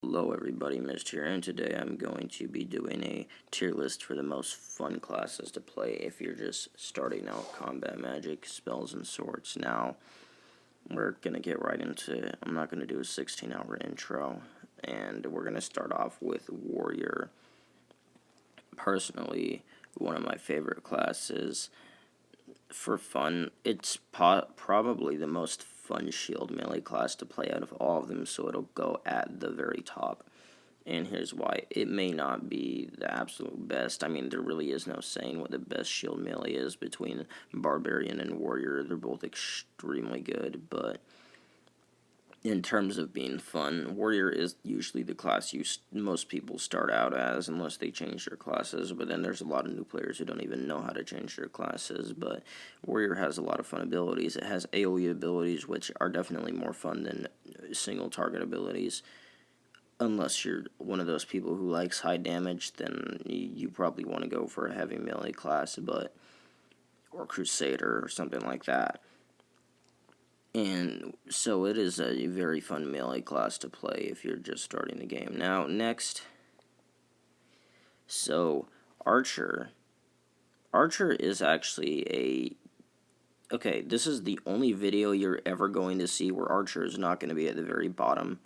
Hello everybody, Mage here, and today I'm going to be doing a tier list for the most fun classes to play if you're just starting out combat magic, spells, and swords. Now, we're going to get right into it. I'm not going to do a 16-hour intro, and we're going to start off with Warrior. Personally, one of my favorite classes. For fun, it's probably the most fun shield melee class to play out of all of them, so it'll go at the very top. And here's why. It may not be the absolute best. I mean, there really is no saying what the best shield melee is between Barbarian and Warrior. They're both extremely good, but in terms of being fun, Warrior is usually the class most people start out as, unless they change their classes. But then there's a lot of new players who don't even know how to change their classes. But Warrior has a lot of fun abilities. It has AoE abilities, which are definitely more fun than single target abilities. Unless you're one of those people who likes high damage, then you probably want to go for a heavy melee class, or Crusader or something like that. And so it is a very fun melee class to play if you're just starting the game. Now, next, so Archer. Archer is actually okay, this is the only video you're ever going to see where Archer is not going to be at the very bottom.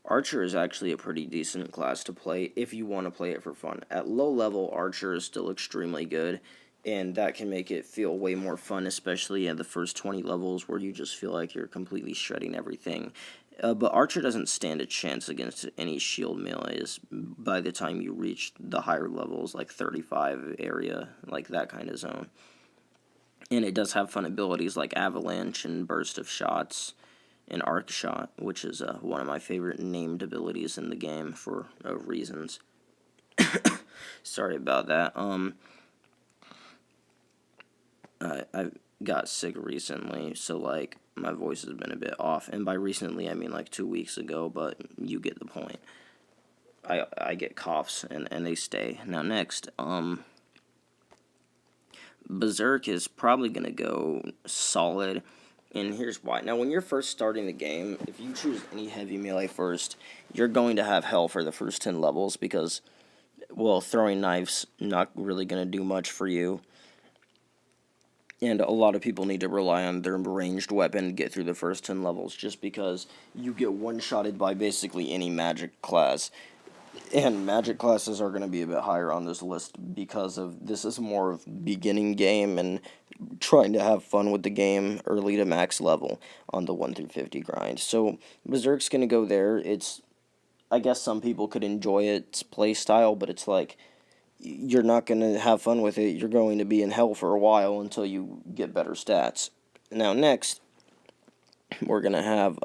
Archer is actually a pretty decent class to play if you want to play it for fun. At low level, Archer is still extremely good, and that can make it feel way more fun, especially at the first 20 levels where you just feel like you're completely shredding everything. But Archer doesn't stand a chance against any shield melees by the time you reach the higher levels, like 35 area, like that kind of zone. And it does have fun abilities like Avalanche and Burst of Shots and Arc Shot, which is one of my favorite named abilities in the game for reasons. Sorry about that. I got sick recently, so like my voice has been a bit off, and by recently I mean like 2 weeks ago, but you get the point. I get coughs and they stay. Now next, Berserk is probably gonna go solid, and here's why. Now, when you're first starting the game, if you choose any heavy melee first, you're going to have hell for the first 10 levels because, well, throwing knives not really gonna do much for you. And a lot of people need to rely on their ranged weapon to get through the first 10 levels just because you get one-shotted by basically any magic class. And magic classes are going to be a bit higher on this list because of this is more of beginning game and trying to have fun with the game early to max level on the 1 through 50 grind. So Berserk's going to go there. I guess some people could enjoy its play style, but it's like you're not going to have fun with it. You're going to be in hell for a while until you get better stats. Now next, we're going to have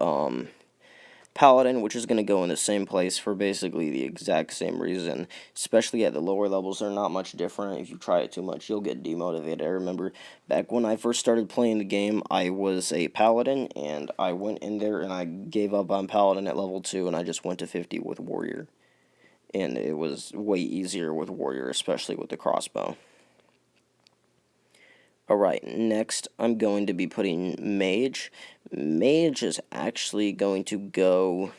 Paladin, which is going to go in the same place for basically the exact same reason. Especially at the lower levels, they're not much different. If you try it too much, you'll get demotivated. I remember back when I first started playing the game, I was a Paladin, and I went in there and I gave up on Paladin at level 2, and I just went to 50 with Warrior. And it was way easier with Warrior, especially with the crossbow. Alright, next I'm going to be putting Mage. Mage is actually going to go...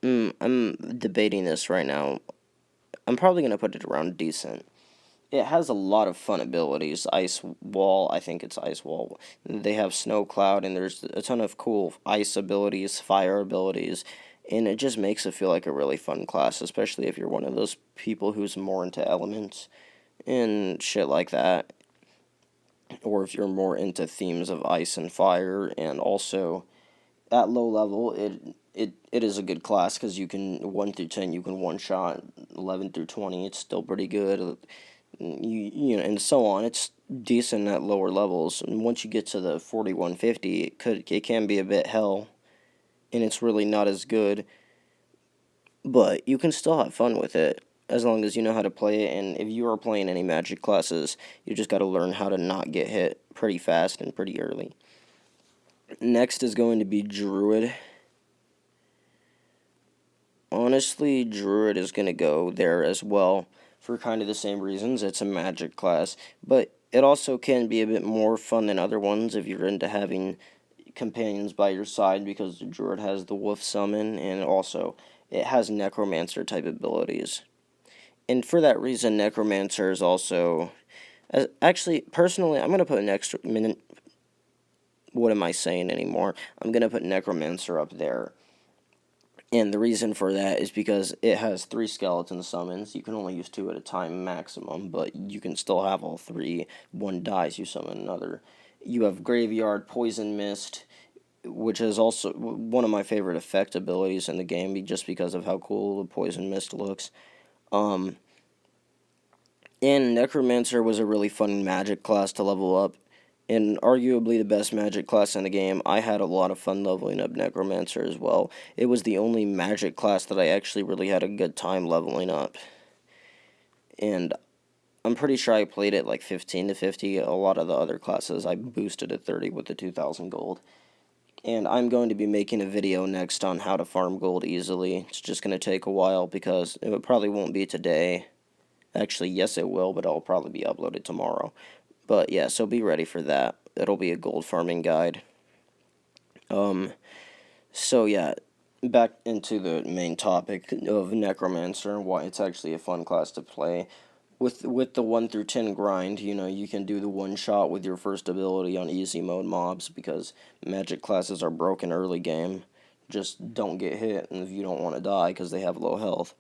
I'm debating this right now. I'm probably going to put it around decent. It has a lot of fun abilities. Ice Wall, I think it's Ice Wall. They have Snow Cloud, and there's a ton of cool ice abilities, fire abilities, and it just makes it feel like a really fun class, especially if you're one of those people who's more into elements and shit like that, or if you're more into themes of ice and fire. And also, at low level, it is a good class because you can 1 through 10, you can one shot. 11 through 20, it's still pretty good. You know, and so on. It's decent at lower levels, and once you get to the 4150, it can be a bit hell, and it's really not as good, but you can still have fun with it as long as you know how to play it. And if you are playing any magic classes, you just got to learn how to not get hit pretty fast and pretty early. Next is going to be Druid. Honestly, Druid is going to go there as well for kind of the same reasons. It's a magic class, but it also can be a bit more fun than other ones if you're into having companions by your side because the druid has the wolf summon, and also it has necromancer type abilities. And for that reason, necromancer is also... actually, personally, I'm going to put an extra... what am I saying anymore? I'm going to put necromancer up there. And the reason for that is because it has 3 skeleton summons. You can only use 2 at a time maximum, but you can still have all 3. One dies, you summon another. You have Graveyard, Poison Mist, which is also one of my favorite effect abilities in the game, just because of how cool the Poison Mist looks. And Necromancer was a really fun magic class to level up, and arguably the best magic class in the game. I had a lot of fun leveling up Necromancer as well. It was the only magic class that I actually really had a good time leveling up. And I'm pretty sure I played it like 15 to 50. A lot of the other classes I boosted at 30 with the 2,000 gold. And I'm going to be making a video next on how to farm gold easily. It's just going to take a while because it probably won't be today. Actually, yes it will, but it'll probably be uploaded tomorrow. But yeah, so be ready for that. It'll be a gold farming guide. So yeah, back into the main topic of Necromancer and why it's actually a fun class to play. With the 1 through 10 grind, you can do the one shot with your first ability on easy mode mobs because magic classes are broken early game. Just don't get hit and if you don't want to die because they have low health.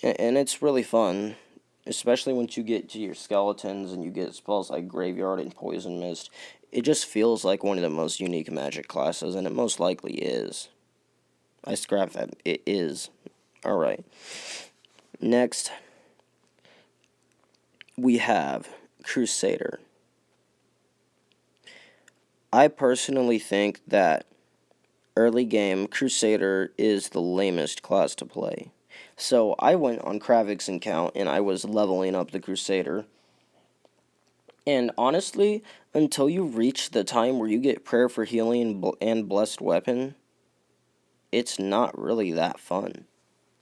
And it's really fun. Especially once you get to your skeletons and you get spells like Graveyard and Poison Mist. It just feels like one of the most unique magic classes, and it most likely is. I scrapped that. It is. Alright. Next, we have Crusader. I personally think that early game Crusader is the lamest class to play. So I went on Kravik's account and I was leveling up the Crusader. And honestly, until you reach the time where you get Prayer for Healing and Blessed Weapon, it's not really that fun.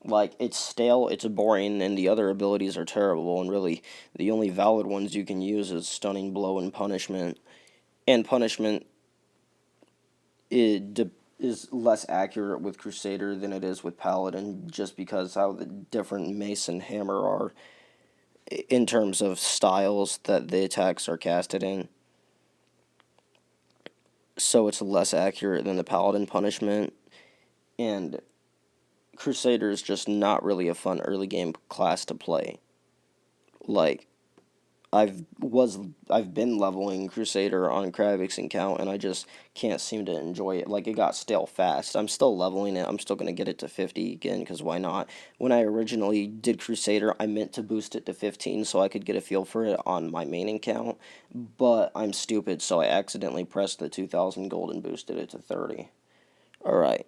Like, it's stale, it's boring, and the other abilities are terrible, and really, the only valid ones you can use is Stunning Blow and Punishment. And Punishment is less accurate with Crusader than it is with Paladin, just because how the different mace and hammer are in terms of styles that the attacks are casted in. So it's less accurate than the Paladin punishment, and Crusader is just not really a fun early game class to play. Like, I've been leveling Crusader on Kravik's account, and I just can't seem to enjoy it. Like, it got stale fast. I'm still leveling it. I'm still going to get it to 50 again, because why not? When I originally did Crusader, I meant to boost it to 15 so I could get a feel for it on my main account, but I'm stupid, so I accidentally pressed the 2,000 gold and boosted it to 30. Alright.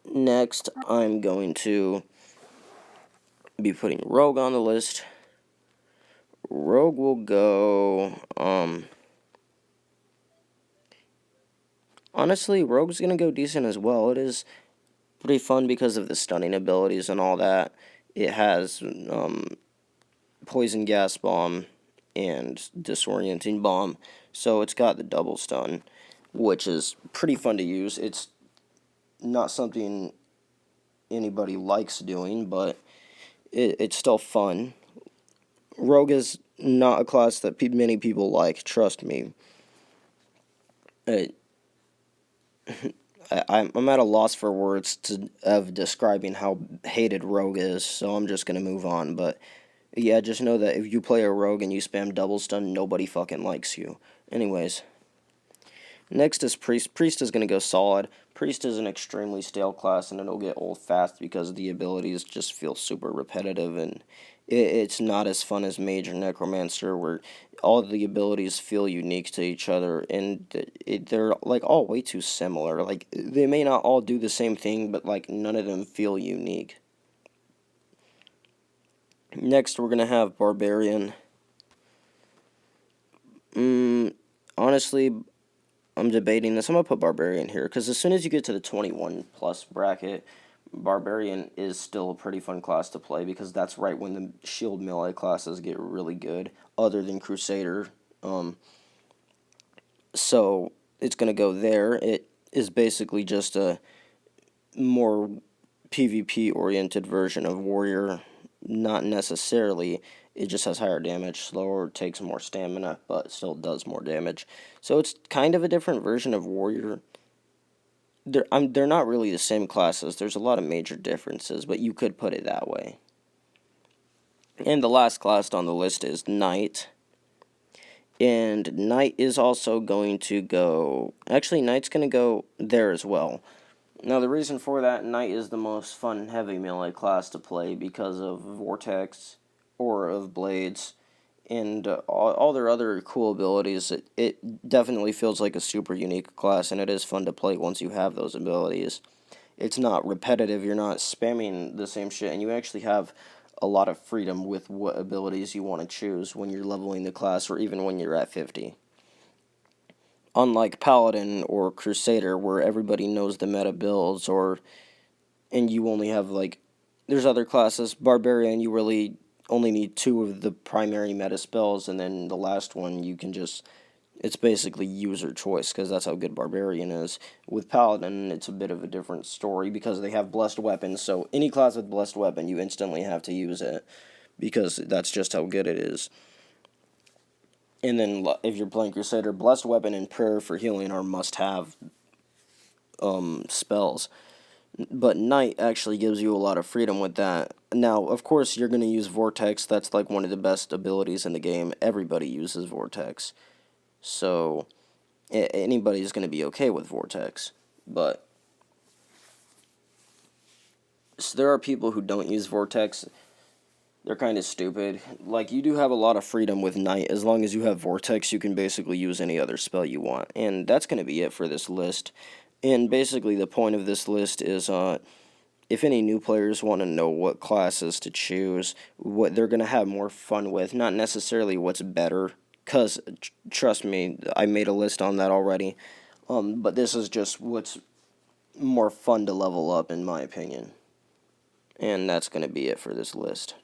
Next, I'm going to be putting Rogue on the list. Rogue will go, honestly, Rogue's gonna go decent as well. It is pretty fun because of the stunning abilities and all that. It has, Poison Gas Bomb and Disorienting Bomb, so it's got the double stun, which is pretty fun to use. It's not something anybody likes doing, but it's still fun. Rogue is not a class that many people like, trust me. I'm at a loss for words of describing how hated Rogue is, so I'm just going to move on. But yeah, just know that if you play a Rogue and you spam double stun, nobody fucking likes you. Anyways. Next is Priest. Priest is going to go solid. Priest is an extremely stale class, and it'll get old fast because the abilities just feel super repetitive, and it's not as fun as Mage or Necromancer, where all the abilities feel unique to each other, and they're, like, all way too similar. Like, they may not all do the same thing, but, like, none of them feel unique. Next, we're going to have Barbarian. Honestly, I'm debating this. I'm going to put Barbarian here, because as soon as you get to the 21 plus bracket, Barbarian is still a pretty fun class to play, because that's right when the shield melee classes get really good, other than Crusader. So it's going to go there. It is basically just a more PvP oriented version of Warrior. Not necessarily. It just has higher damage, slower, takes more stamina, but still does more damage. So it's kind of a different version of Warrior. They're not really the same classes. There's a lot of major differences, but you could put it that way. And the last class on the list is Knight. And Knight is also going to go... Actually, Knight's going to go there as well. Now, the reason for that, Knight is the most fun heavy melee class to play because of Vortex, Aura of Blades, and all their other cool abilities. It definitely feels like a super unique class, and it is fun to play once you have those abilities. It's not repetitive, you're not spamming the same shit, and you actually have a lot of freedom with what abilities you want to choose when you're leveling the class, or even when you're at 50. Unlike Paladin or Crusader, where everybody knows the meta builds, and you only have, like, there's other classes. Barbarian, you really only need 2 of the primary meta spells, and then the last one you can just, it's basically user choice, because that's how good Barbarian is. With Paladin, it's a bit of a different story, because they have blessed weapons, so any class with blessed weapon, you instantly have to use it, because that's just how good it is. And then, if you're playing Crusader, blessed weapon and prayer for healing are must-have spells. But Knight actually gives you a lot of freedom with that. Now, of course, you're going to use Vortex. That's like one of the best abilities in the game. Everybody uses Vortex. So, anybody's going to be okay with Vortex. But, so there are people who don't use Vortex. They're kind of stupid. Like, you do have a lot of freedom with Knight. As long as you have Vortex, you can basically use any other spell you want. And that's going to be it for this list. And basically the point of this list is, if any new players want to know what classes to choose, what they're going to have more fun with, not necessarily what's better, because, trust me, I made a list on that already. But this is just what's more fun to level up, in my opinion. And that's going to be it for this list.